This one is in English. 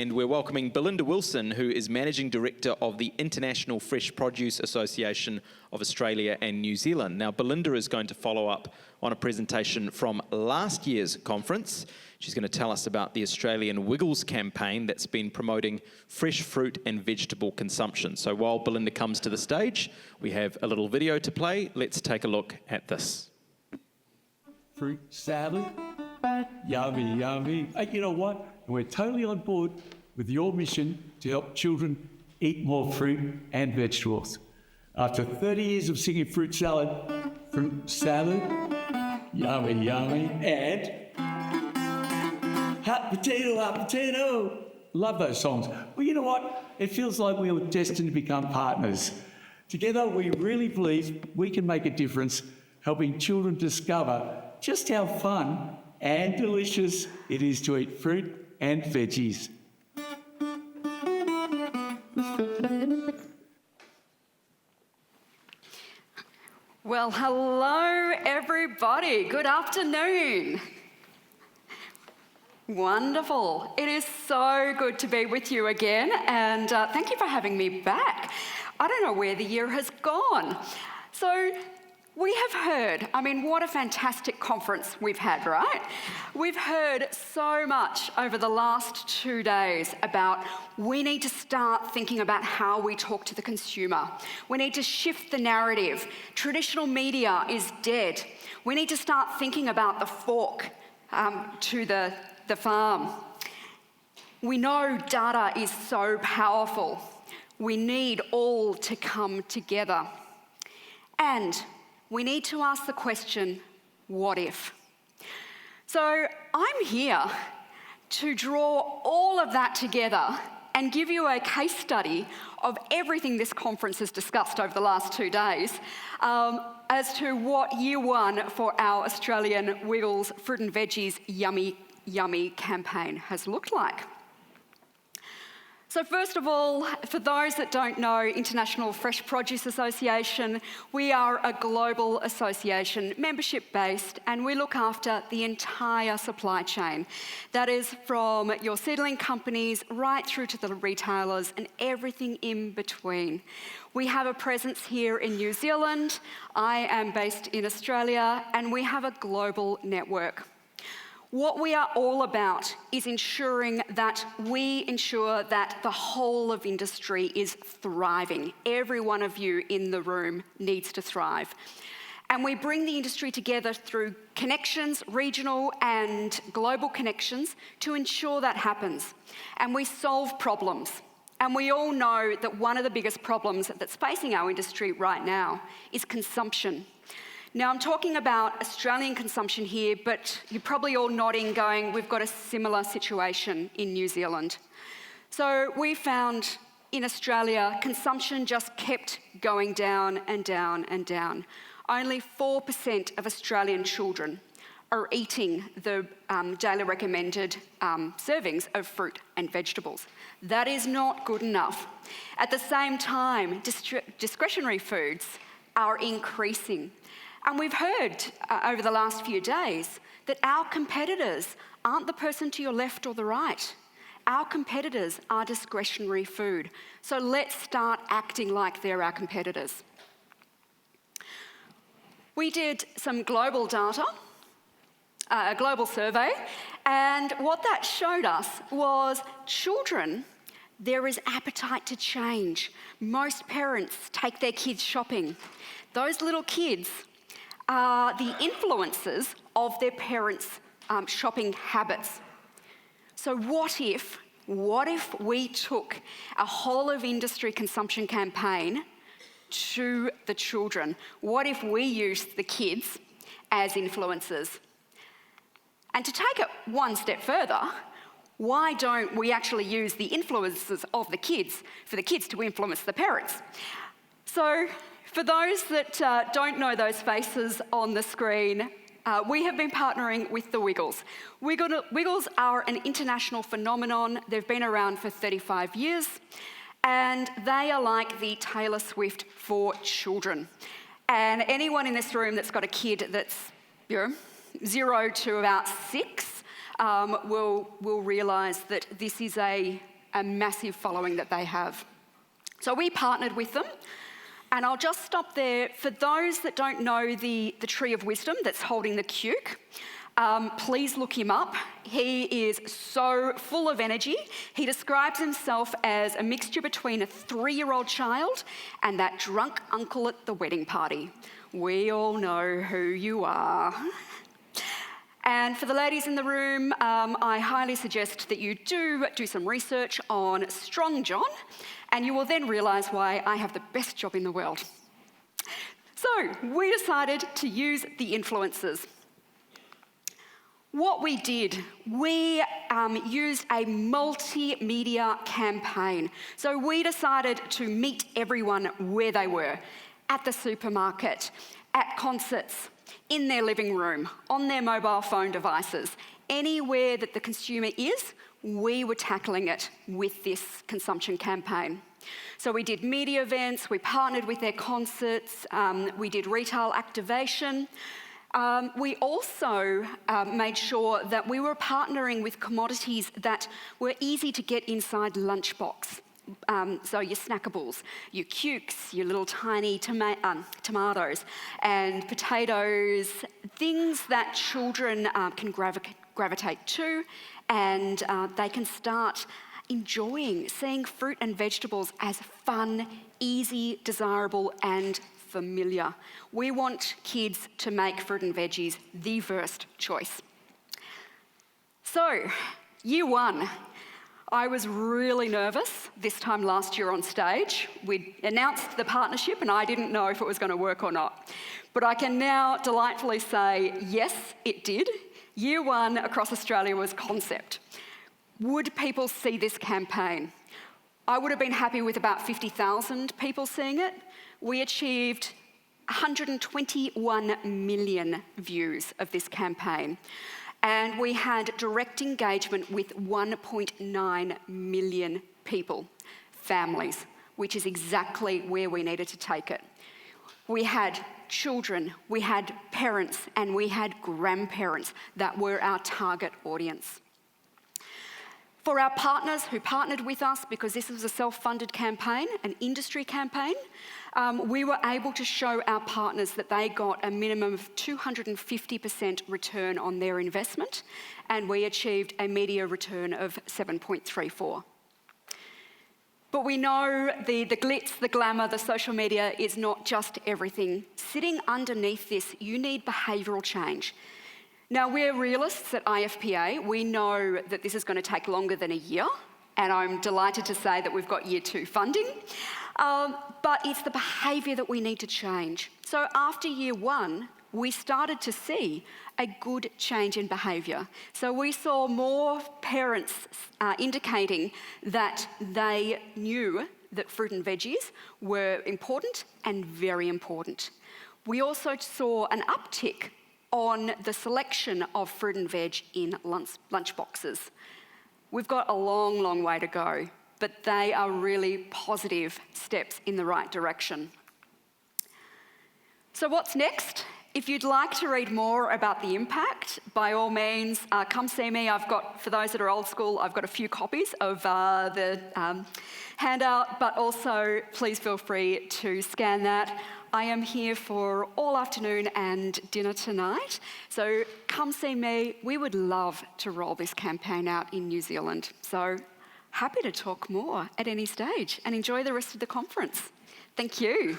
and we're welcoming Belinda Wilson, who is Managing Director of the International Fresh Produce Association of Australia and New Zealand. Now, Belinda is going to follow up on a presentation from last year's conference. She's going to tell us about the Australian Wiggles campaign that's been promoting fresh fruit and vegetable consumption. So while Belinda comes to the stage, we have a little video to play. Let's take a look at this. Fruit salad, yummy, yummy. You know what? We're totally on board with your mission to help children eat more fruit and vegetables. After 30 years of singing fruit salad, yummy, yummy, and hot potato. Love those songs. Well, you know what? It feels like we were destined to become partners. Together, we really believe we can make a difference helping children discover just how fun and delicious it is to eat fruit and veggies. Well, hello everybody. Good afternoon. Wonderful. It is so good to be with you again, and thank you for having me back. I don't know where the year has gone. So we have heard, what a fantastic conference we've had, right? We've heard so much over the last 2 days about we need to start thinking about how we talk to the consumer. We need to shift the narrative. Traditional media is dead. We need to start thinking about the fork to the farm. We know data is so powerful. We need all to come together. And we need to ask the question, what if? So I'm here to draw all of that together and give you a case study of everything this conference has discussed over the last 2 days as to what year one for our Australian Wiggles Fruit and Veggies Yummy Yummy campaign has looked like. So first of all, for those that don't know, International Fresh Produce Association, we are a global association, membership-based, and we look after the entire supply chain. That is from your seedling companies right through to the retailers and everything in between. We have a presence here in New Zealand, I am based in Australia, and we have a global network. What we are all about is ensuring that the whole of industry is thriving. Every one of you in the room needs to thrive. And we bring the industry together through connections, regional and global connections, to ensure that happens. And we solve problems. And we all know that one of the biggest problems that's facing our industry right now is consumption. Now, I'm talking about Australian consumption here, but you're probably all nodding, going, we've got a similar situation in New Zealand. So we found in Australia, consumption just kept going down and down and down. Only 4% of Australian children are eating the daily recommended servings of fruit and vegetables. That is not good enough. At the same time, discretionary foods are increasing. And we've heard over the last few days that our competitors aren't the person to your left or the right. Our competitors are discretionary food. So let's start acting like they're our competitors. We did some global data, a global survey, and what that showed us was children, there is appetite to change. Most parents take their kids shopping. Those little kids are the influences of their parents' shopping habits. So what if we took a whole of industry consumption campaign to the children? What if we used the kids as influencers? And to take it one step further, why don't we actually use the influences of the kids for the kids to influence the parents? So for those that don't know those faces on the screen, we have been partnering with the Wiggles. Wiggles are an international phenomenon. They've been around for 35 years, and they are like the Taylor Swift for children. And anyone in this room that's got a kid that's 0 to about 6 will realise that this is a a massive following that they have. So we partnered with them, and I'll just stop there. For those that don't know the tree of wisdom that's holding the cuke, please look him up. He is so full of energy. He describes himself as a mixture between a 3-year-old child and that drunk uncle at the wedding party. We all know who you are. And for the ladies in the room, I highly suggest that you do some research on Strong John, and you will then realise why I have the best job in the world. So we decided to use the influencers. What we did, we used a multimedia campaign. So we decided to meet everyone where they were, at the supermarket, at concerts, in their living room, on their mobile phone devices. Anywhere that the consumer is, we were tackling it with this consumption campaign. So we did media events, we partnered with their concerts, we did retail activation. We also made sure that we were partnering with commodities that were easy to get inside lunchbox. So your snackables, your cukes, your little tiny tomatoes and potatoes, things that children can gravitate to, and they can start enjoying seeing fruit and vegetables as fun, easy, desirable and familiar. We want kids to make fruit and veggies the first choice. So, year 1. I was really nervous this time last year on stage. We announced the partnership and I didn't know if it was going to work or not. But I can now delightfully say, yes, it did. Year 1 across Australia was concept. Would people see this campaign? I would have been happy with about 50,000 people seeing it. We achieved 121 million views of this campaign. And we had direct engagement with 1.9 million people, families, which is exactly where we needed to take it. We had children, we had parents, and we had grandparents that were our target audience. For our partners who partnered with us, because this was a self-funded campaign, an industry campaign, we were able to show our partners that they got a minimum of 250% return on their investment, and we achieved a media return of 7.34. But we know the glitz, the glamour, the social media is not just everything. Sitting underneath this, you need behavioural change. Now, we're realists at IFPA. We know that this is going to take longer than a year, and I'm delighted to say that we've got year 2 funding. But it's the behaviour that we need to change. So after year 1, we started to see a good change in behaviour. So we saw more parents indicating that they knew that fruit and veggies were important and very important. We also saw an uptick on the selection of fruit and veg in lunch boxes. We've got a long, long way to go, but they are really positive steps in the right direction. So what's next? If you'd like to read more about the impact, by all means, come see me. For those that are old school, I've got a few copies of the handout, but also please feel free to scan that. I am here for all afternoon and dinner tonight, so come see me. We would love to roll this campaign out in New Zealand. So happy to talk more at any stage, and enjoy the rest of the conference. Thank you.